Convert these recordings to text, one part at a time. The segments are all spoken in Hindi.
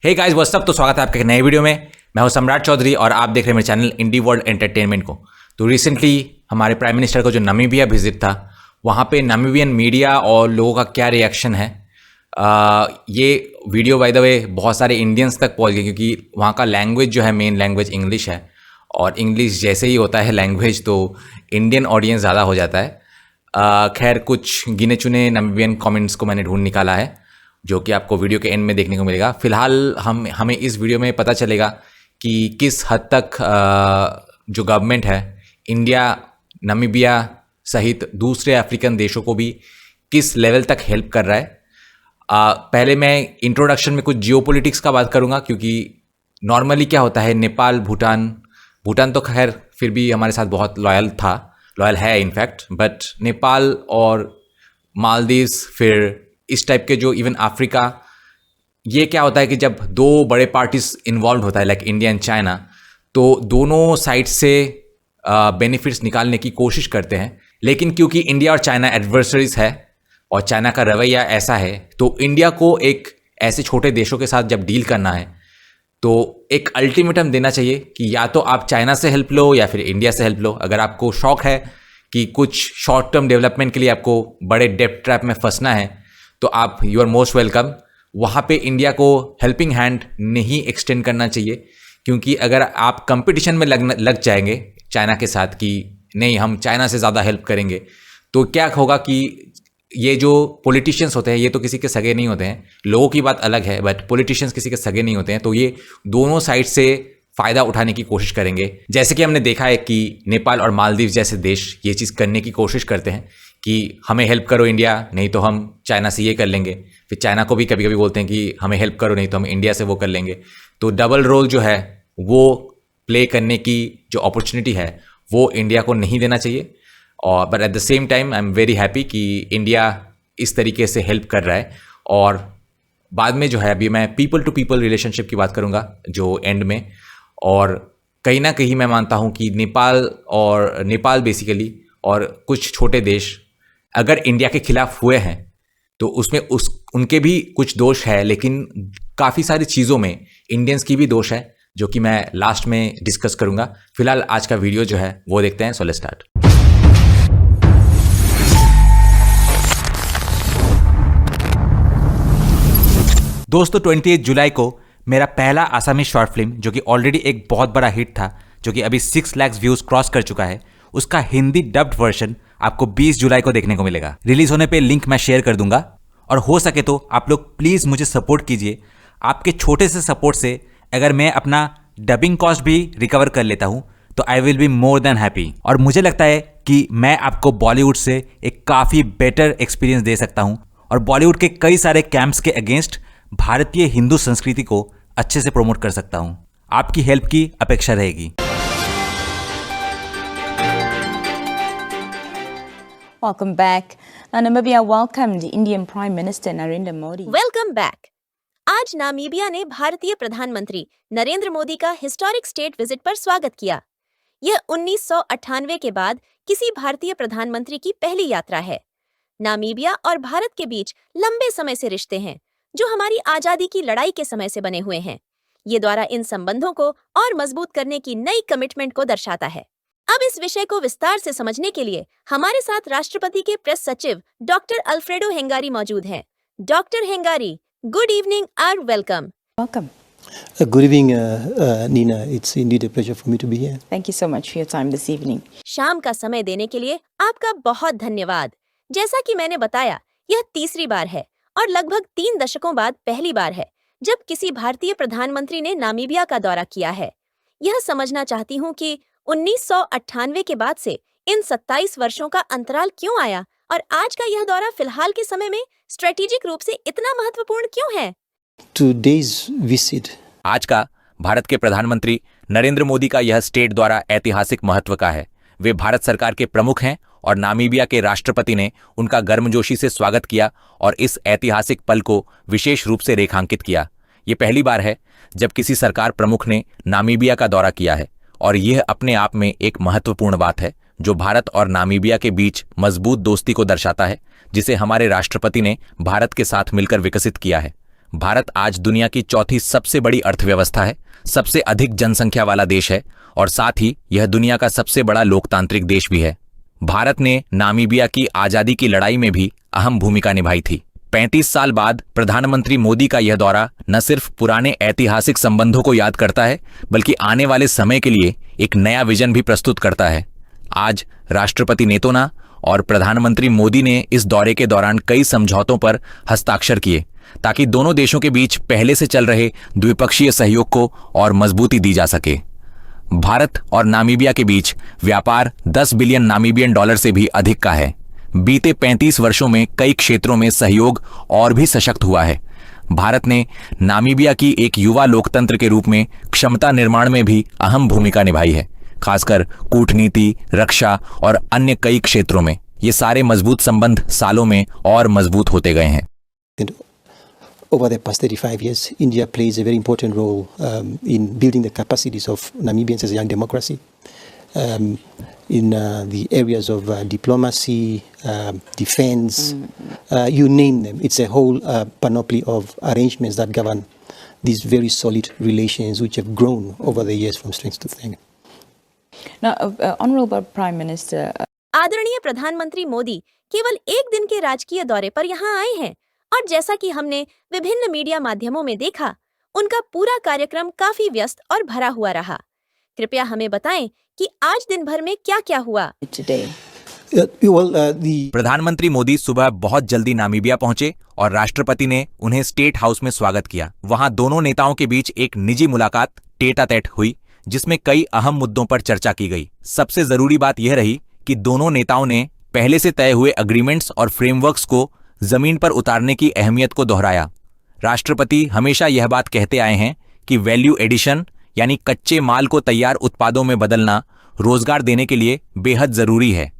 Hey guys what's up. तो स्वागत है आपके एक नए वीडियो में। मैं हूं सम्राट चौधरी और आप देख रहे हैं मेरे चैनल इंडी वर्ल्ड एंटरटेनमेंट को। तो रिसेंटली हमारे प्राइम मिनिस्टर का जो नामीबिया विजिट था, वहाँ पे नामीबियन मीडिया और लोगों का क्या रिएक्शन है, ये वीडियो बाय द वे बहुत सारे इंडियंस तक पहुँच गए क्योंकि वहाँ का लैंग्वेज जो है, मेन लैंग्वेज इंग्लिश है और इंग्लिश जैसे ही होता है लैंग्वेज तो इंडियन ऑडियंस ज़्यादा हो जाता है। खैर कुछ गिने चुने नामीबियन कमेंट्स को मैंने ढूंढ निकाला है जो कि आपको वीडियो के एंड में देखने को मिलेगा। फिलहाल हमें इस वीडियो में पता चलेगा कि किस हद तक जो गवर्नमेंट है इंडिया, नामीबिया सहित दूसरे अफ्रीकन देशों को भी किस लेवल तक हेल्प कर रहा है। पहले मैं इंट्रोडक्शन में कुछ जियोपॉलिटिक्स का बात करूंगा क्योंकि नॉर्मली क्या होता है, नेपाल, भूटान तो खैर फिर भी हमारे साथ बहुत लॉयल है इनफैक्ट, बट नेपाल और मालदीव्स, फिर इस टाइप के जो इवन अफ्रीका, ये क्या होता है कि जब दो बड़े पार्टीज इन्वॉल्व होता है लाइक इंडिया एंड चाइना, तो दोनों साइड से बेनिफिट्स निकालने की कोशिश करते हैं। लेकिन क्योंकि इंडिया और चाइना एडवर्सरीज है और चाइना का रवैया ऐसा है, तो इंडिया को एक ऐसे छोटे देशों के साथ जब डील करना है तो एक अल्टीमेटम देना चाहिए कि या तो आप चाइना से हेल्प लो या फिर इंडिया से हेल्प लो। अगर आपको शौक है कि कुछ शॉर्ट टर्म डेवलपमेंट के लिए आपको बड़े डेब्ट ट्रैप में फंसना है तो आप यू आर मोस्ट वेलकम। वहाँ पे इंडिया को हेल्पिंग हैंड नहीं एक्सटेंड करना चाहिए क्योंकि अगर आप कंपटीशन में लग जाएंगे चाइना के साथ कि नहीं हम चाइना से ज़्यादा हेल्प करेंगे, तो क्या होगा कि ये जो पॉलिटिशियंस होते हैं ये तो किसी के सगे नहीं होते हैं, लोगों की बात अलग है बट पॉलिटिशियंस किसी के सगे नहीं होते हैं, तो ये दोनों साइड से फ़ायदा उठाने की कोशिश करेंगे। जैसे कि हमने देखा है कि नेपाल और मालदीव जैसे देश ये चीज़ करने की कोशिश करते हैं कि हमें हेल्प करो इंडिया, नहीं तो हम चाइना से ये कर लेंगे। फिर चाइना को भी कभी कभी बोलते हैं कि हमें हेल्प करो, नहीं तो हम इंडिया से वो कर लेंगे। तो डबल रोल जो है वो प्ले करने की जो अपॉर्चुनिटी है वो इंडिया को नहीं देना चाहिए। और but at the same time I am very happy कि इंडिया इस तरीके से हेल्प कर रहा है। और बाद में जो है अभी मैं पीपल टू पीपल रिलेशनशिप की बात करूँगा जो एंड में, और कहीं ना कहीं मैं मानता हूँ कि नेपाल बेसिकली और कुछ छोटे देश अगर इंडिया के खिलाफ हुए हैं तो उसमें उनके भी कुछ दोष है, लेकिन काफ़ी सारी चीज़ों में इंडियंस की भी दोष है जो कि मैं लास्ट में डिस्कस करूंगा। फिलहाल आज का वीडियो जो है वो देखते हैं। So let's start. दोस्तों 28 जुलाई को मेरा पहला आसामी शॉर्ट फिल्म जो कि ऑलरेडी एक बहुत बड़ा हिट था, जो कि अभी 6 लाख व्यूज क्रॉस कर चुका है, उसका हिंदी डब्ड वर्जन आपको 20 जुलाई को देखने को मिलेगा। रिलीज होने पे लिंक मैं शेयर कर दूंगा और हो सके तो आप लोग प्लीज़ मुझे सपोर्ट कीजिए। आपके छोटे से सपोर्ट से अगर मैं अपना डबिंग कॉस्ट भी रिकवर कर लेता हूं तो I will be more than happy. और मुझे लगता है कि मैं आपको बॉलीवुड से एक काफ़ी बेटर एक्सपीरियंस दे सकता हूं और बॉलीवुड के कई सारे कैंप्स के अगेंस्ट भारतीय हिंदू संस्कृति को अच्छे से प्रमोट कर सकता हूं। आपकी हेल्प की अपेक्षा रहेगी। Welcome back. Now, Namibia welcomed Indian Prime Minister Narendra Modi. Welcome back. आज नामीबिया ने भारतीय प्रधानमंत्री नरेंद्र मोदी का हिस्टोरिक स्टेट विजिट पर स्वागत किया। यह 1998 के बाद किसी भारतीय प्रधानमंत्री की पहली यात्रा है। नामीबिया और भारत के बीच लंबे समय से रिश्ते हैं जो हमारी आजादी की लड़ाई के समय से बने हुए हैं। ये द्वारा इन संबंधों को और मजबूत करने की नई कमिटमेंट को दर्शाता है। अब इस विषय को विस्तार से समझने के लिए हमारे साथ राष्ट्रपति के प्रेस सचिव डॉक्टर अल्फ्रेडो हेंगारी मौजूद हैं। डॉक्टर हेंगारी, गुड इवनिंग और welcome. Welcome. Good evening, Nina. It's indeed a pleasure for me to be here. Thank you so much for your time this evening. शाम का समय देने के लिए आपका बहुत धन्यवाद। जैसा कि मैंने बताया, यह तीसरी बार है और लगभग 3 दशकों बाद पहली बार है जब किसी भारतीय प्रधानमंत्री ने नामीबिया का दौरा किया है। यह समझना चाहती हूँ कि 1998 के बाद से इन 27 वर्षों का अंतराल क्यों आया और आज का यह दौरा फिलहाल के समय में स्ट्रेटेजिक रूप से इतना महत्वपूर्ण क्यों है? Today's visit आज का भारत के प्रधानमंत्री नरेंद्र मोदी का यह स्टेट द्वारा ऐतिहासिक महत्व का है। वे भारत सरकार के प्रमुख हैं और नामीबिया के राष्ट्रपति ने उनका गर्मजोशी से स्वागत किया और इस ऐतिहासिक पल को विशेष रूप से रेखांकित किया। ये पहली बार है जब किसी सरकार प्रमुख ने नामीबिया का दौरा किया है और यह अपने आप में एक महत्वपूर्ण बात है जो भारत और नामीबिया के बीच मजबूत दोस्ती को दर्शाता है, जिसे हमारे राष्ट्रपति ने भारत के साथ मिलकर विकसित किया है। भारत आज दुनिया की चौथी सबसे बड़ी अर्थव्यवस्था है, सबसे अधिक जनसंख्या वाला देश है और साथ ही यह दुनिया का सबसे बड़ा लोकतांत्रिक देश भी है। भारत ने नामीबिया की आजादी की लड़ाई में भी अहम भूमिका निभाई थी। 35 साल बाद प्रधानमंत्री मोदी का यह दौरा न सिर्फ पुराने ऐतिहासिक संबंधों को याद करता है, बल्कि आने वाले समय के लिए एक नया विजन भी प्रस्तुत करता है। आज राष्ट्रपति नेतोना और प्रधानमंत्री मोदी ने इस दौरे के दौरान कई समझौतों पर हस्ताक्षर किए, ताकि दोनों देशों के बीच पहले से चल रहे द्विपक्षीय सहयोग को और मजबूती दी जा सके। भारत और नामीबिया के बीच व्यापार 10 बिलियन नामीबियन डॉलर से भी अधिक का है। बीते 35 वर्षों में कई क्षेत्रों में सहयोग और भी सशक्त हुआ है। भारत ने नामीबिया की एक युवा लोकतंत्र के रूप में क्षमता निर्माण में भी अहम भूमिका निभाई है, खासकर कूटनीति, रक्षा और अन्य कई क्षेत्रों में। ये सारे मजबूत संबंध सालों में और मजबूत होते गए हैं। Over the past 35 years, India plays a very important role in building the capacities of Namibians as a young democracy in the areas of diplomacy, defense, you name them. It's a whole panoply of arrangements that govern these very solid relations which have grown over the years from strength to strength. Now, Honorable Prime Minister, आदरणीय प्रधानमंत्री मोदी केवल एक दिन के राजकीय दौरे पर यहाँ आए हैं और जैसा कि हमने विभिन्न मीडिया माध्यमों में देखा, उनका पूरा कार्यक्रम काफी व्यस्त और भरा हुआ रहा। कृपया हमें बताएं कि आज दिन भर में क्या-क्या हुआ। today. प्रधानमंत्री मोदी सुबह बहुत जल्दी नामीबिया पहुंचे और राष्ट्रपति ने उन्हें स्टेट हाउस में स्वागत किया। वहां दोनों नेताओं के बीच एक निजी मुलाकात टेट-आ-टेट हुई, जिसमें कई अहम मुद्दों पर चर्चा की गई। सबसे जरूरी बात यह रही कि दोनों नेताओं ने पहले से तय हुए एग्रीमेंट्स और फ्रेमवर्क्स को जमीन पर उतारने की अहमियत को दोहराया। राष्ट्रपति हमेशा यह बात कहते आए हैं कि वैल्यू एडिशन यानी कच्चे माल को तैयार उत्पादों में बदलना रोजगार देने के लिए बेहद जरूरी है।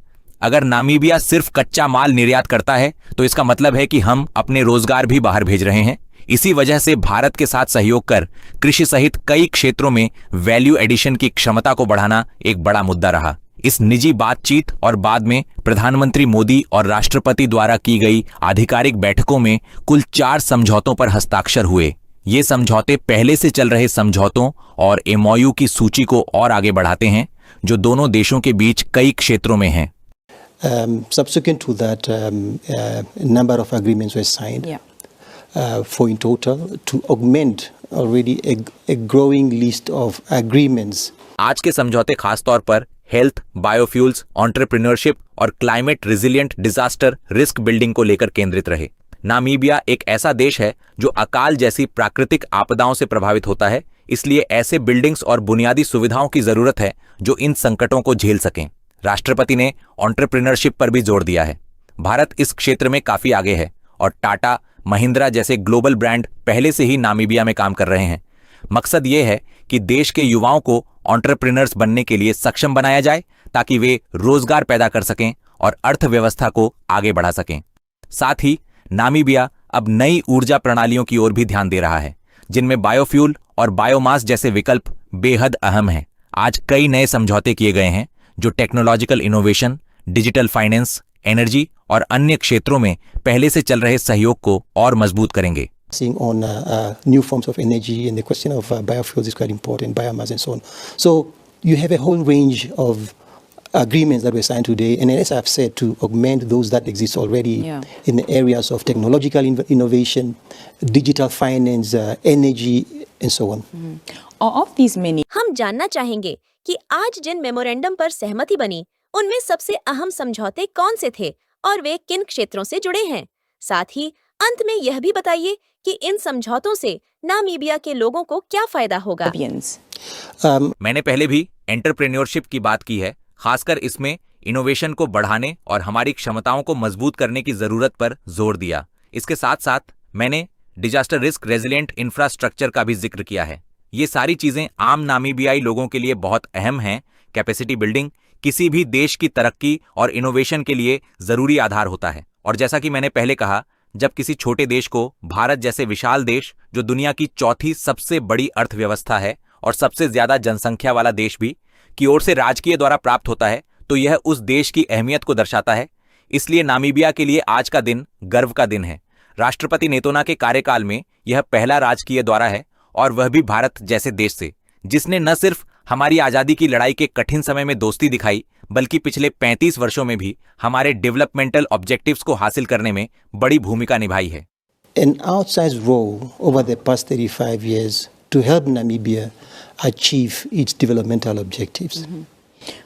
अगर नामीबिया सिर्फ कच्चा माल निर्यात करता है तो इसका मतलब है कि हम अपने रोजगार भी बाहर भेज रहे हैं। इसी वजह से भारत के साथ सहयोग कर कृषि सहित कई क्षेत्रों में वैल्यू एडिशन की क्षमता को बढ़ाना एक बड़ा मुद्दा रहा। इस निजी बातचीत और बाद में प्रधानमंत्री मोदी और राष्ट्रपति द्वारा की गई आधिकारिक बैठकों में कुल 4 समझौतों पर हस्ताक्षर हुए। ये समझौते पहले से चल रहे समझौतों और एमओयू की सूची को और आगे बढ़ाते हैं, जो दोनों देशों के बीच कई क्षेत्रों में हैं। Subsequent to that, a number of agreements were signed. Yeah. For in total to augment already a growing list of agreements. आज के समझौते खास तौर पर हेल्थ, बायोफ्यूल्स, एंटरप्रेन्योरशिप और climate resilient disaster risk building को लेकर केंद्रित रहे। नामीबिया एक ऐसा देश है जो अकाल जैसी प्राकृतिक आपदाओं से प्रभावित होता है, इसलिए ऐसे बिल्डिंग्स और बुनियादी सुविधाओं की जरूरत है जो इन संकटों को झेल सकें। राष्ट्रपति ने एंटरप्रेन्योरशिप पर भी जोर दिया है। भारत इस क्षेत्र में काफी आगे है और टाटा, महिंद्रा जैसे ग्लोबल ब्रांड पहले से ही नामीबिया में काम कर रहे हैं। मकसद ये है कि देश के युवाओं को एंटरप्रेन्योर्स बनने के लिए सक्षम बनाया जाए, ताकि वे रोजगार पैदा कर सकें और अर्थव्यवस्था को आगे बढ़ा सकें। साथ ही नामीबिया अब नई ऊर्जा प्रणालियों की ओर भी ध्यान दे रहा है, जिनमें बायोफ्यूल और बायोमास जैसे विकल्प बेहद अहम हैं। आज कई नए समझौते किए गए हैं जो technological innovation, digital finance, energy और अन्य क्षेत्रों में पहले से चल रहे सहयोग को और मजबूत करेंगे। Seeing on new forms of energy, and the question of biofuels is quite important, biomass and so on. So you have a whole range of agreements that were signed today, and as I've said, to augment those that exist already in the areas of technological innovation, digital finance, energy, and so on. of these many, हम जानना चाहेंगे कि आज जिन मेमोरेंडम पर सहमति बनी, उनमें सबसे अहम समझौते कौन से थे और वे किन क्षेत्रों से जुड़े हैं। साथ ही अंत में यह भी बताइए कि इन समझौतों से नामीबिया के लोगों को क्या फायदा होगा। मैंने पहले भी एंटरप्रेन्योरशिप की बात की है, खासकर इसमें इनोवेशन को बढ़ाने और हमारी क्षमताओं को मजबूत करने की जरूरत पर जोर दिया। इसके साथ साथ मैंने डिजास्टर रिस्क रेजिलिएंट इंफ्रास्ट्रक्चर का भी जिक्र किया है। ये सारी चीजें आम नामीबियाई लोगों के लिए बहुत अहम हैं। कैपेसिटी बिल्डिंग किसी भी देश की तरक्की और इनोवेशन के लिए जरूरी आधार होता है, और जैसा कि मैंने पहले कहा, जब किसी छोटे देश को भारत जैसे विशाल देश, जो दुनिया की चौथी सबसे बड़ी अर्थव्यवस्था है और सबसे ज्यादा जनसंख्या वाला देश भी, की ओर से राजकीय द्वारा प्राप्त होता है, तो यह उस देश की अहमियत को दर्शाता है। इसलिए नामीबिया के लिए आज का दिन गर्व का दिन है। राष्ट्रपति नेतोना के कार्यकाल में यह पहला राजकीय दौरा है, और वह भी भारत जैसे देश से, जिसने न सिर्फ हमारी आज़ादी की लड़ाई के कठिन समय में दोस्ती दिखाई, बल्कि पिछले 35 वर्षों में भी हमारे डेवलपमेंटल ऑब्जेक्टिव्स को हासिल करने में बड़ी भूमिका निभाई है। An outsized role over the past 35 years to help Namibia achieve its developmental objectives.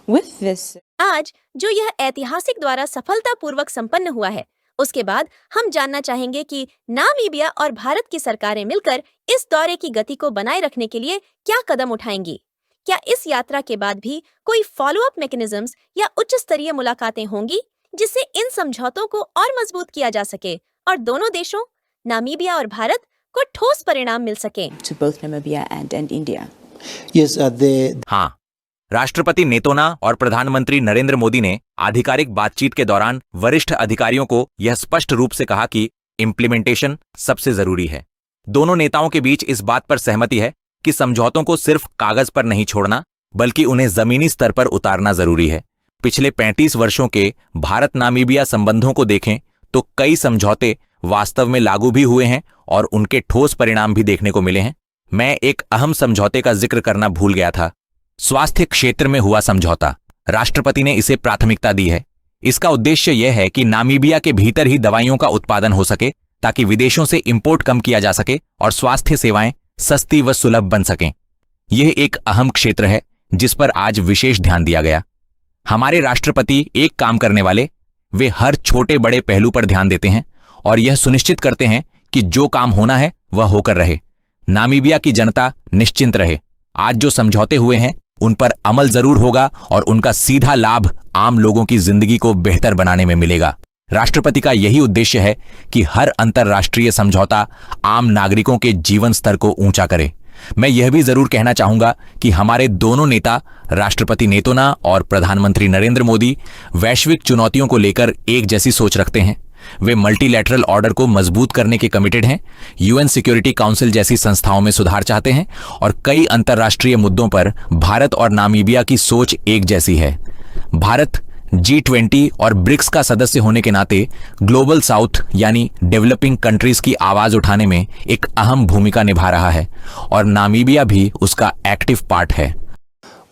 With this, आज जो यह ऐतिहासिक दौरा सफलतापूर्वक संपन्न हुआ है, उसके बाद हम जानना चाहेंगे कि नामीबिया और भारत की सरकारें मिलकर इस दौरे की गति को बनाए रखने के लिए क्या कदम उठाएंगी। क्या इस यात्रा के बाद भी कोई फॉलो अप मैकेनिज्म्स या उच्च स्तरीय मुलाकातें होंगी जिससे इन समझौतों को और मजबूत किया जा सके और दोनों देशों नामीबिया और भारत को ठोस परिणाम मिल सके। to both Namibia and India. Yes, हाँ, राष्ट्रपति नेतोना और प्रधानमंत्री नरेंद्र मोदी ने आधिकारिक बातचीत के दौरान वरिष्ठ अधिकारियों को यह स्पष्ट रूप से कहा कि इम्प्लीमेंटेशन सबसे जरूरी है। दोनों नेताओं के बीच इस बात पर सहमति है कि समझौतों को सिर्फ कागज पर नहीं छोड़ना, बल्कि उन्हें जमीनी स्तर पर उतारना जरूरी है। पिछले 35 वर्षों के भारत नामीबिया संबंधों को देखें तो कई समझौते वास्तव में लागू भी हुए हैं और उनके ठोस परिणाम भी देखने को मिले हैं। मैं एक अहम समझौते का जिक्र करना भूल गया था। स्वास्थ्य क्षेत्र में हुआ समझौता, राष्ट्रपति ने इसे प्राथमिकता दी है। इसका उद्देश्य यह है कि नामीबिया के भीतर ही दवाइयों का उत्पादन हो सके, ताकि विदेशों से इंपोर्ट कम किया जा सके और स्वास्थ्य सेवाएं सस्ती व सुलभ बन सकें। यह एक अहम क्षेत्र है जिस पर आज विशेष ध्यान दिया गया। हमारे राष्ट्रपति एक काम करने वाले, वे हर छोटे बड़े पहलू पर ध्यान देते हैं और यह सुनिश्चित करते हैं कि जो काम होना है वह होकर रहे। नामीबिया की जनता निश्चिंत रहे। आज जो समझौते हुए हैं उन पर अमल जरूर होगा और उनका सीधा लाभ आम लोगों की जिंदगी को बेहतर बनाने में मिलेगा। राष्ट्रपति का यही उद्देश्य है कि हर अंतर्राष्ट्रीय समझौता आम नागरिकों के जीवन स्तर को ऊंचा करे। मैं यह भी जरूर कहना चाहूंगा कि हमारे दोनों नेता, राष्ट्रपति नेतोना और प्रधानमंत्री नरेंद्र मोदी, वैश्विक चुनौतियों को लेकर एक जैसी सोच रखते हैं। वे मल्टीलैटरल ऑर्डर को मजबूत करने के कमिटेड हैं, यूएन सिक्योरिटी काउंसिल जैसी संस्थाओं में सुधार चाहते हैं और कई अंतर्राष्ट्रीय मुद्दों पर भारत और नामीबिया की सोच एक जैसी है। भारत G20 और ब्रिक्स का सदस्य होने के नाते ग्लोबल साउथ यानी डेवलपिंग कंट्रीज की आवाज उठाने में एक अहम भूमिका निभा रहा है और नामीबिया भी उसका एक्टिव पार्ट है।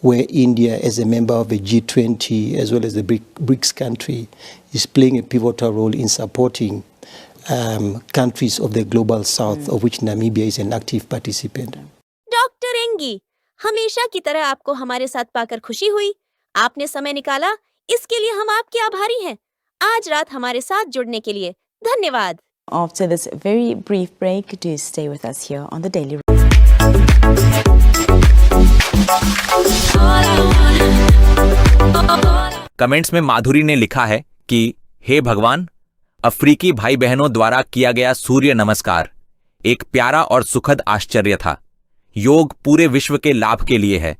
where India, as a member of the G20 as well as the BRICS country, is playing a pivotal role in supporting countries of the global south, of which Namibia is an active participant. Doctor angry, हमेशा की तरह आपको हमारे साथ पाकर खुशी हुई। आपने समय निकाला, इसके लिए हम आपके आभारी हैं। आज रात हमारे साथ जुड़ने के लिए धन्यवाद। After this very brief break, do stay with us here on the Daily. Comments में माधुरी ने लिखा है कि हे भगवान, अफ्रीकी भाई बहनों द्वारा किया गया सूर्य नमस्कार एक प्यारा और सुखद आश्चर्य था। योग पूरे विश्व के लाभ के लिए है।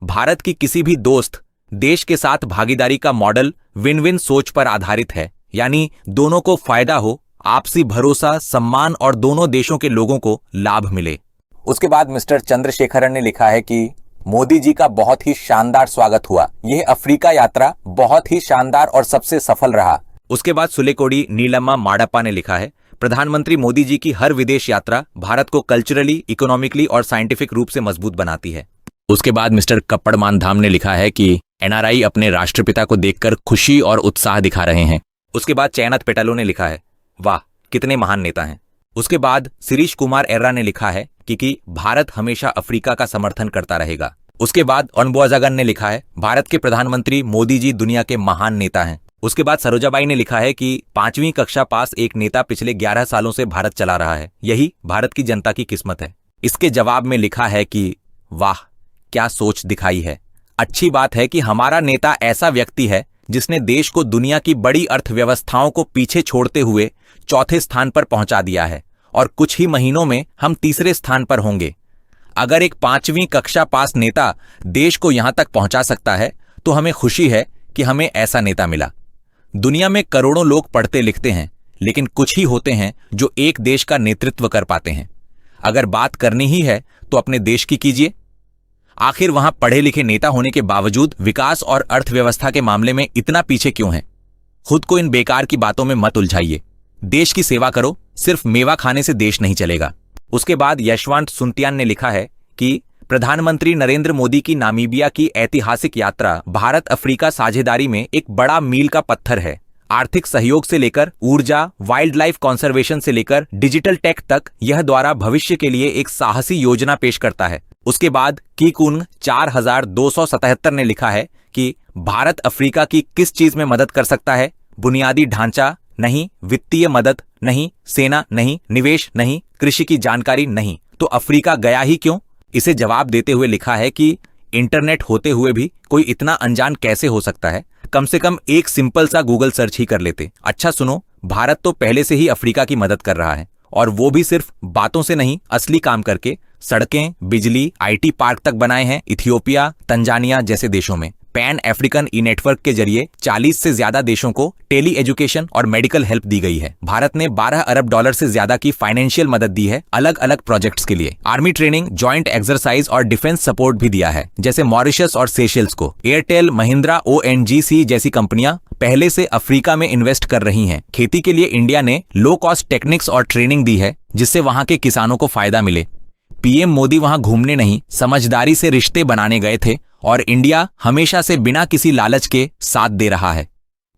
भारत की किसी भी दोस्त देश के साथ भागीदारी का मॉडल विन विन सोच पर आधारित है, यानी दोनों को फायदा हो, आपसी भरोसा, सम्मान और दोनों देशों के लोगों को लाभ मिले। उसके बाद मिस्टर चंद्रशेखरन ने लिखा है कि मोदी जी का बहुत ही शानदार स्वागत हुआ। यह अफ्रीका यात्रा बहुत ही शानदार और सबसे सफल रहा। उसके बाद सुलेकोडी नीलम्मा माडप्पा ने लिखा है, प्रधानमंत्री मोदी जी की हर विदेश यात्रा भारत को कल्चरली, इकोनॉमिकली और साइंटिफिक रूप से मजबूत बनाती है। उसके बाद मिस्टर कप्पड़मान धाम ने लिखा है कि एनआरआई अपने राष्ट्रपिता को देखकर खुशी और उत्साह दिखा रहे हैं। उसके बाद चयनाथ पेटालो ने लिखा है, वाह कितने महान नेता हैं। उसके बाद शिरीष कुमार एर्रा ने लिखा है कि भारत हमेशा अफ्रीका का समर्थन करता रहेगा। उसके बाद अनबुआजागन ने लिखा है, भारत के प्रधानमंत्री मोदी जी दुनिया के महान नेता हैं। उसके बाद सरोजाबाई ने लिखा है कि 5वीं कक्षा पास एक नेता पिछले 11 सालों से भारत चला रहा है, यही भारत की जनता की किस्मत है। इसके जवाब में लिखा है कि वाह क्या सोच दिखाई है। अच्छी बात है कि हमारा नेता ऐसा व्यक्ति है जिसने देश को दुनिया की बड़ी अर्थव्यवस्थाओं को पीछे छोड़ते हुए चौथे स्थान पर पहुंचा दिया है और कुछ ही महीनों में हम तीसरे स्थान पर होंगे। अगर एक 5वीं कक्षा पास नेता देश को यहां तक पहुंचा सकता है तो हमें खुशी है कि हमें ऐसा नेता मिला। दुनिया में करोड़ों लोग पढ़ते लिखते हैं, लेकिन कुछ ही होते हैं जो एक देश का नेतृत्व कर पाते हैं। अगर बात करनी ही है तो अपने देश की कीजिए। आखिर वहां पढ़े लिखे नेता होने के बावजूद विकास और अर्थव्यवस्था के मामले में इतना पीछे क्यों हैं? खुद को इन बेकार की बातों में मत उलझाइए। देश की सेवा करो, सिर्फ मेवा खाने से देश नहीं चलेगा। उसके बाद यशवंत सुनतियान ने लिखा है कि प्रधानमंत्री नरेंद्र मोदी की नामीबिया की ऐतिहासिक यात्रा भारत अफ्रीका साझेदारी में एक बड़ा मील का पत्थर है। आर्थिक सहयोग से लेकर ऊर्जा, वाइल्ड लाइफ कंजर्वेशन से लेकर डिजिटल टेक तक यह द्वारा भविष्य के लिए एक साहसी योजना पेश करता है। उसके बाद कीकुंग 4277 ने लिखा है कि भारत अफ्रीका की किस चीज में मदद कर सकता है? बुनियादी ढांचा नहीं, वित्तीय मदद नहीं, सेना नहीं, निवेश नहीं, कृषि की जानकारी नहीं, तो अफ्रीका गया ही क्यों? इसे जवाब देते हुए लिखा है कि इंटरनेट होते हुए भी कोई इतना अनजान कैसे हो सकता है? कम से कम एक सिंपल सा गूगल सर्च ही कर लेते। अच्छा सुनो, भारत तो पहले से ही अफ्रीका की मदद कर रहा है, और वो भी सिर्फ बातों से नहीं, असली काम करके। सड़कें, बिजली, आईटी पार्क तक बनाए हैं इथियोपिया, तंजानिया जैसे देशों में। पैन अफ्रीकन ई नेटवर्क के जरिए 40 से ज्यादा देशों को टेली एजुकेशन और मेडिकल हेल्प दी गई है। भारत ने 12 अरब डॉलर से ज्यादा की फाइनेंशियल मदद दी है अलग अलग प्रोजेक्ट्स के लिए। आर्मी ट्रेनिंग, जॉइंट एक्सरसाइज और डिफेंस सपोर्ट भी दिया है, जैसे मॉरिशस और सेशेल्स को। एयरटेल, महिंद्रा, ONGC जैसी कंपनियां पहले से अफ्रीका में इन्वेस्ट कर रही हैं। खेती के लिए इंडिया ने लो कॉस्ट टेक्निक्स और ट्रेनिंग दी है, जिससे वहां के किसानों को फायदा मिले। पीएम मोदी वहां घूमने नहीं, समझदारी से रिश्ते बनाने गए थे, और इंडिया हमेशा से बिना किसी लालच के साथ दे रहा है।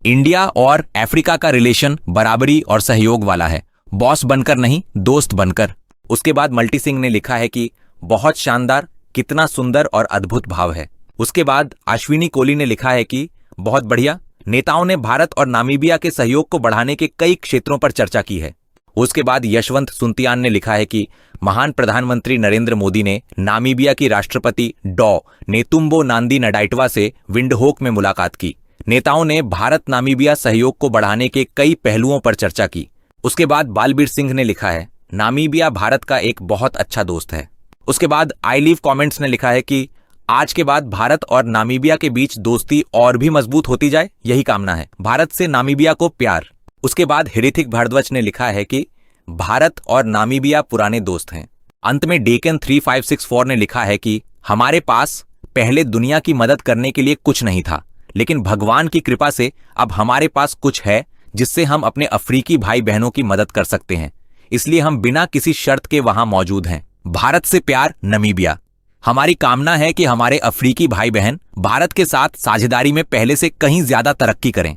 इंडिया और अफ्रीका का रिलेशन बराबरी और सहयोग वाला है, बॉस बनकर नहीं, दोस्त बनकर। उसके बाद मल्टी सिंह ने लिखा है कि बहुत शानदार, कितना सुंदर और अद्भुत भाव है। उसके बाद अश्विनी कोहली ने लिखा है कि बहुत बढ़िया, नेताओं ने भारत और नामीबिया के सहयोग को बढ़ाने के कई क्षेत्रों पर चर्चा की है। उसके बाद यशवंत सुनतियान ने लिखा है कि महान प्रधानमंत्री नरेंद्र मोदी ने नामीबिया की राष्ट्रपति डॉ नेतुम्बो नांदी नडाइटवा से विंडहोक में मुलाकात की। नेताओं ने भारत नामीबिया सहयोग को बढ़ाने के कई पहलुओं पर चर्चा की। उसके बाद बालबीर सिंह ने लिखा है, नामीबिया भारत का एक बहुत अच्छा दोस्त है। उसके बाद आई लीव कॉमेंट्स ने लिखा है कि आज के बाद भारत और नामीबिया के बीच दोस्ती और भी मजबूत होती जाए, यही कामना है। भारत से नामीबिया को प्यार। उसके बाद हिरिथिक भारद्वाज ने लिखा है कि भारत और नामीबिया पुराने दोस्त हैं। अंत में डेकन 3564 ने लिखा है कि हमारे पास पहले दुनिया की मदद करने के लिए कुछ नहीं था, लेकिन भगवान की कृपा से अब हमारे पास कुछ है, जिससे हम अपने अफ्रीकी भाई बहनों की मदद कर सकते हैं। इसलिए हम बिना किसी शर्त के वहां मौजूद हैं। भारत से प्यार, नामीबिया। हमारी कामना है कि हमारे अफ्रीकी भाई बहन भारत के साथ साझेदारी में पहले से कहीं ज्यादा तरक्की करें।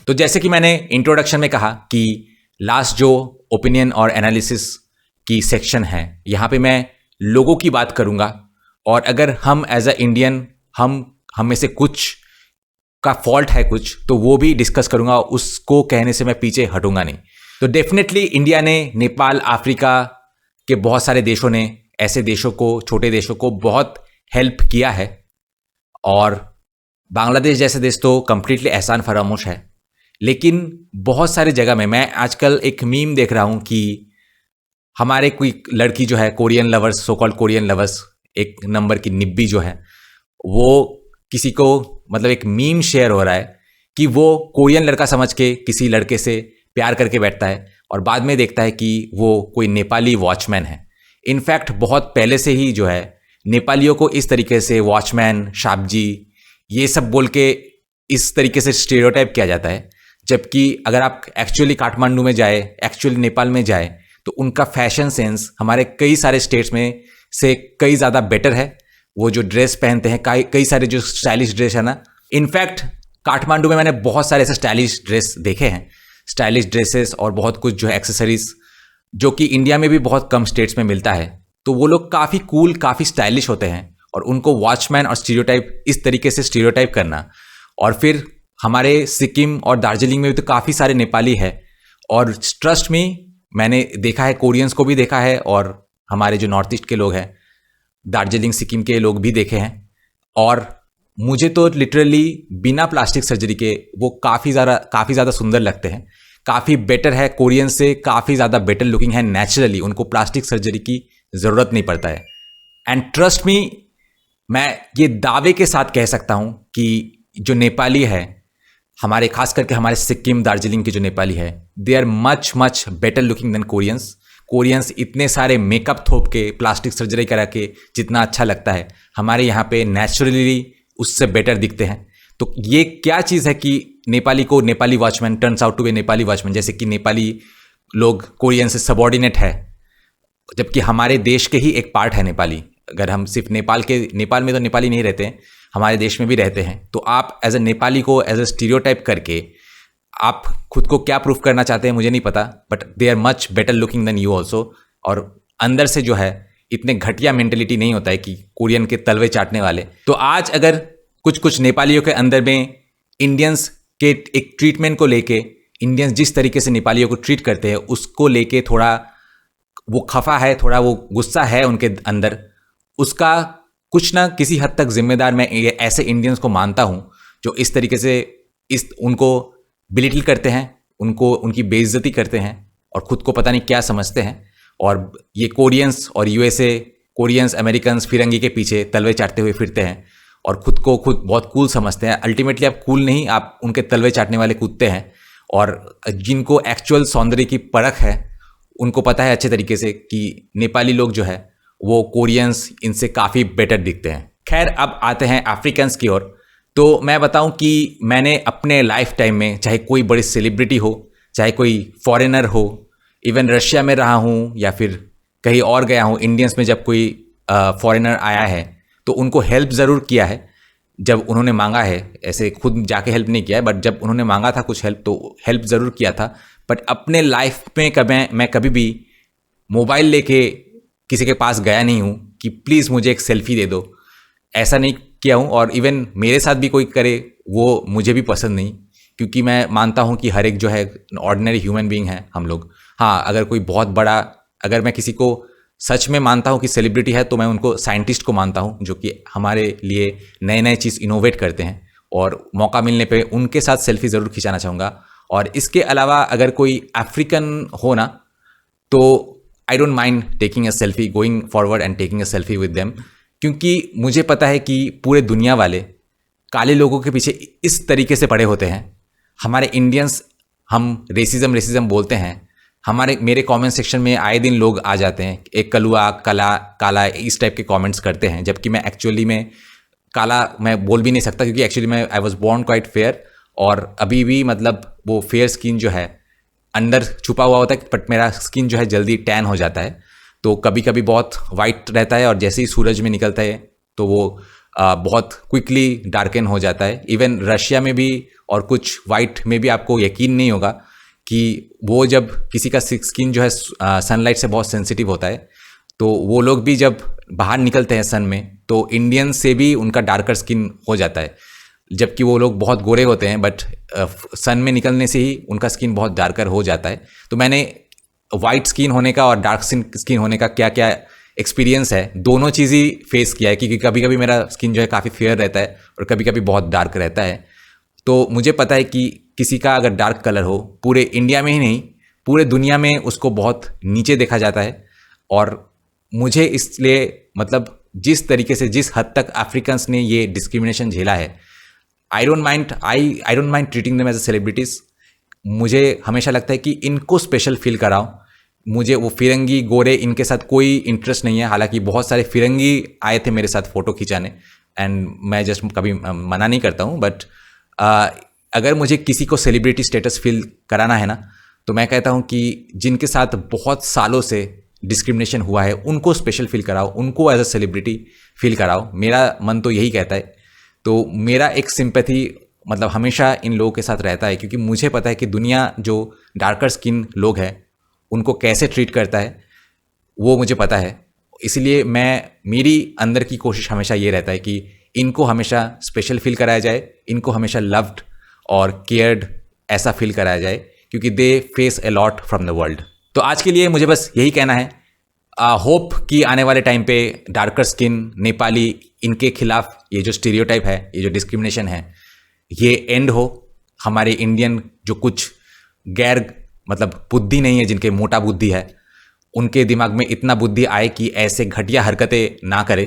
तो जैसे कि मैंने इंट्रोडक्शन में कहा कि लास्ट जो ओपिनियन और एनालिसिस की सेक्शन है, यहाँ पे मैं लोगों की बात करूँगा, और अगर हम एज अ इंडियन हम में से कुछ का फॉल्ट है कुछ, तो वो भी डिस्कस करूँगा। उसको कहने से मैं पीछे हटूंगा नहीं। तो डेफिनेटली इंडिया ने, नेपाल, अफ्रीका के बहुत सारे देशों ने, ऐसे देशों को, छोटे देशों को बहुत हेल्प किया है, और बांग्लादेश जैसे देश तो कम्प्लीटली एहसान फरामोश है। लेकिन बहुत सारे जगह में मैं आजकल एक मीम देख रहा हूँ कि हमारे कोई लड़की जो है, Korean lovers, so called Korean lovers, एक नंबर की निब्बी जो है, वो किसी को मतलब एक मीम शेयर हो रहा है कि वो कोरियन लड़का समझ के किसी लड़के से प्यार करके बैठता है, और बाद में देखता है कि वो कोई नेपाली वॉचमैन है। इनफैक्ट बहुत पहले से ही जो है नेपालियों को इस तरीके से वॉचमैन, शाबजी, ये सब बोल के इस तरीके से स्टीरियोटाइप किया जाता है। जबकि अगर आप एक्चुअली काठमांडू में जाए, एक्चुअली नेपाल में जाए, तो उनका फैशन सेंस हमारे कई सारे स्टेट्स में से कई ज़्यादा बेटर है। वो जो ड्रेस पहनते हैं, कई सारे जो स्टाइलिश ड्रेस है ना, इनफैक्ट काठमांडू में मैंने बहुत सारे ऐसे स्टाइलिश ड्रेस देखे हैं, स्टाइलिश ड्रेसेस और बहुत कुछ जो है एक्सेसरीज, जो कि इंडिया में भी बहुत कम स्टेट्स में मिलता है। तो वो लोग काफ़ी कूल, काफ़ी स्टाइलिश होते हैं, और उनको वॉचमैन और स्टीरियोटाइप, इस तरीके से स्टीरियोटाइप करना। और फिर हमारे सिक्किम और दार्जिलिंग में भी तो काफ़ी सारे नेपाली है, और ट्रस्ट में मैंने देखा है, कोरियंस को भी देखा है, और हमारे जो नॉर्थ ईस्ट के लोग हैं, दार्जिलिंग सिक्किम के लोग भी देखे हैं। और मुझे तो लिटरली बिना प्लास्टिक सर्जरी के वो काफ़ी ज़्यादा सुंदर लगते हैं, काफ़ी बेटर है, कोरियन से काफ़ी ज़्यादा बेटर लुकिंग है नेचुरली। उनको प्लास्टिक सर्जरी की ज़रूरत नहीं पड़ता है। एंड ट्रस्ट मी, मैं ये दावे के साथ कह सकता हूँ कि जो नेपाली है, हमारे खास करके हमारे सिक्किम, दार्जिलिंग के जो नेपाली है, they are much better looking than Koreans. Koreans इतने सारे मेकअप थोप के, प्लास्टिक सर्जरी करा के जितना अच्छा लगता है, हमारे यहाँ पे नेचुरली उससे बेटर दिखते हैं। तो ये क्या चीज़ है कि नेपाली को Nepali watchman turns out to be Nepali watchman, जैसे कि नेपाली लोग कोरियन से सबॉर्डिनेट है, जबकि हमारे देश के ही एक पार्ट है नेपाली। अगर हम सिर्फ नेपाल में तो नेपाली नहीं रहते हैं, हमारे देश में भी रहते हैं। तो आप एज ए नेपाली को एज ए स्टीरियोटाइप करके आप खुद को क्या प्रूफ करना चाहते हैं मुझे नहीं पता, but they are much better looking than you also. और अंदर से जो है इतने घटिया मेंटेलिटी नहीं होता है कि कोरियन के तलवे चाटने वाले। तो आज अगर कुछ नेपालियों के अंदर में इंडियंस के एक ट्रीटमेंट को लेके, इंडियंस जिस तरीके से नेपालियों को ट्रीट करते हैं उसको लेके थोड़ा वो खफा है, थोड़ा वो गुस्सा है उनके अंदर, उसका कुछ ना किसी हद तक जिम्मेदार मैं ऐसे इंडियंस को मानता हूं जो इस तरीके से उनको बिलिटल करते हैं, उनकी बेइज्जती करते हैं और खुद को पता नहीं क्या समझते हैं। और ये कोरियंस और यूएसए, कोरियंस अमेरिकन्स फिरंगी के पीछे तलवे चाटते हुए फिरते हैं और खुद बहुत कूल समझते हैं। अल्टीमेटली आप कूल नहीं, आप उनके तलवे चाटने वाले कुत्ते हैं। और जिनको एक्चुअल सौंदर्य की परख है उनको पता है अच्छे तरीके से कि नेपाली लोग जो है वो कोरियंस इनसे काफ़ी बेटर दिखते हैं। खैर, अब आते हैं अफ्रीकन्स की ओर। तो मैं बताऊं कि मैंने अपने लाइफ टाइम में, चाहे कोई बड़ी सेलिब्रिटी हो, चाहे कोई फॉरेनर हो, इवन रशिया में रहा हूं या फिर कहीं और गया हूं, इंडियंस में जब कोई फॉरेनर आया है तो उनको हेल्प ज़रूर किया है जब उन्होंने मांगा है। ऐसे खुद जाके हेल्प नहीं किया है, बट जब उन्होंने मांगा था कुछ हेल्प तो हेल्प ज़रूर किया था। बट अपने लाइफ में मैं कभी भी मोबाइल लेके किसी के पास गया नहीं हूँ कि प्लीज़ मुझे एक सेल्फी दे दो, ऐसा नहीं किया हूँ। और इवन मेरे साथ भी कोई करे वो मुझे भी पसंद नहीं, क्योंकि मैं मानता हूँ कि हर एक जो है ऑर्डिनरी ह्यूमन बीइंग है हम लोग। हाँ, अगर कोई बहुत बड़ा, अगर मैं किसी को सच में मानता हूँ कि सेलिब्रिटी है तो मैं उनको साइंटिस्ट को मानता हूँ जो कि हमारे लिए नए चीज़ इनोवेट करते हैं, और मौका मिलने पे उनके साथ सेल्फी ज़रूर खिंचाना चाहूँगा। और इसके अलावा अगर कोई अफ्रीकन हो ना तो आई don't mind taking a selfie, going forward and taking a selfie with them, क्योंकि मुझे पता है कि पूरे दुनिया वाले काले लोगों के पीछे इस तरीके से पड़े होते हैं। हमारे इंडियंस, हम रेसिज्म बोलते हैं, मेरे कमेंट सेक्शन में आए दिन लोग आ जाते हैं, एक कलुआ, काला इस टाइप के कमेंट्स करते हैं, जबकि मैं एक्चुअली में काला मैं बोल भी नहीं सकता, क्योंकि एक्चुअली मैं I was born quite fair, और अभी भी मतलब वो फेयर स्किन जो है अंदर छुपा हुआ होता है, बट मेरा स्किन जो है जल्दी टैन हो जाता है। तो कभी कभी बहुत वाइट रहता है और जैसे ही सूरज में निकलता है तो वो बहुत क्विकली डार्कन हो जाता है। इवन रशिया में भी और कुछ वाइट में भी आपको यकीन नहीं होगा कि वो जब किसी का स्किन जो है सनलाइट से बहुत सेंसिटिव होता है, तो वो लोग भी जब बाहर निकलते हैं सन में तो इंडियन से भी उनका डार्कर स्किन हो जाता है, जबकि वो लोग बहुत गोरे होते हैं, बट सन में निकलने से ही उनका स्किन बहुत डार्कर हो जाता है। तो मैंने वाइट स्किन होने का और डार्क स्किन होने का क्या क्या एक्सपीरियंस है, दोनों चीज़ ही फेस किया है, क्योंकि कभी कभी मेरा स्किन जो है काफ़ी फेयर रहता है और कभी कभी बहुत डार्क रहता है। तो मुझे पता है कि किसी का अगर डार्क कलर हो, पूरे इंडिया में ही नहीं पूरे दुनिया में उसको बहुत नीचे देखा जाता है। और मुझे इसलिए मतलब जिस तरीके से, जिस हद तक अफ्रीकन्स ने ये डिस्क्रिमिनेशन झेला है, I don't mind treating them as a celebrities. मुझे हमेशा लगता है कि इनको स्पेशल फील कराओ। मुझे वो फिरंगी गोरे इनके साथ कोई इंटरेस्ट नहीं है, हालांकि बहुत सारे फिरंगी आए थे मेरे साथ फ़ोटो खिंचाने, एंड मैं जस्ट कभी मना नहीं करता हूँ, बट अगर मुझे किसी को सेलिब्रिटी स्टेटस फील कराना है ना, तो मैं कहता हूँ कि जिनके साथ बहुत सालों से डिस्क्रिमिनेशन हुआ है उनको स्पेशल फील कराओ, उनको एज अ सेलिब्रिटी फील कराओ। मेरा मन तो यही कहता है। तो मेरा एक सिंपैथी मतलब हमेशा इन लोगों के साथ रहता है, क्योंकि मुझे पता है कि दुनिया जो डार्कर स्किन लोग हैं उनको कैसे ट्रीट करता है वो मुझे पता है। इसलिए मेरी अंदर की कोशिश हमेशा ये रहता है कि इनको हमेशा स्पेशल फील कराया जाए, इनको हमेशा लव्ड और केयर्ड ऐसा फील कराया जाए, क्योंकि they face a lot from the world. तो आज के लिए मुझे बस यही कहना है, होप कि आने वाले टाइम पे डार्कर स्किन नेपाली इनके खिलाफ ये जो स्टीरियोटाइप है, ये जो डिस्क्रिमिनेशन है, ये एंड हो। हमारे इंडियन जो कुछ गैर मतलब बुद्धि नहीं है, जिनके मोटा बुद्धि है, उनके दिमाग में इतना बुद्धि आए कि ऐसे घटिया हरकतें ना करे।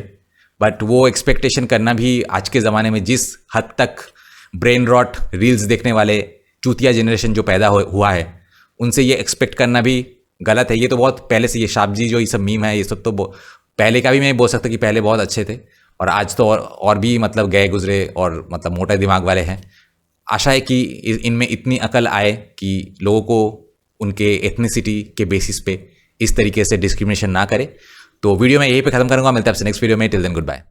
बट वो एक्सपेक्टेशन करना भी आज के ज़माने में जिस हद तक ब्रेन रॉट रील्स देखने वाले चूतिया जनरेशन जो पैदा हुआ है, उनसे ये एक्सपेक्ट करना भी गलत है। ये तो बहुत पहले से, ये शाप जी जो ये सब मीम है, ये सब तो पहले का भी मैं बोल सकता कि पहले बहुत अच्छे थे, और आज तो और भी मतलब गए गुजरे और मतलब मोटा दिमाग वाले हैं। आशा है कि इनमें इतनी अकल आए कि लोगों को उनके एथनिसिटी के बेसिस पे इस तरीके से डिस्क्रिमिनेशन ना करे। तो वीडियो मैं यहीं पे ख़त्म करूँगा, मिलते हैं आपसे नेक्स्ट वीडियो में। Till then good bye.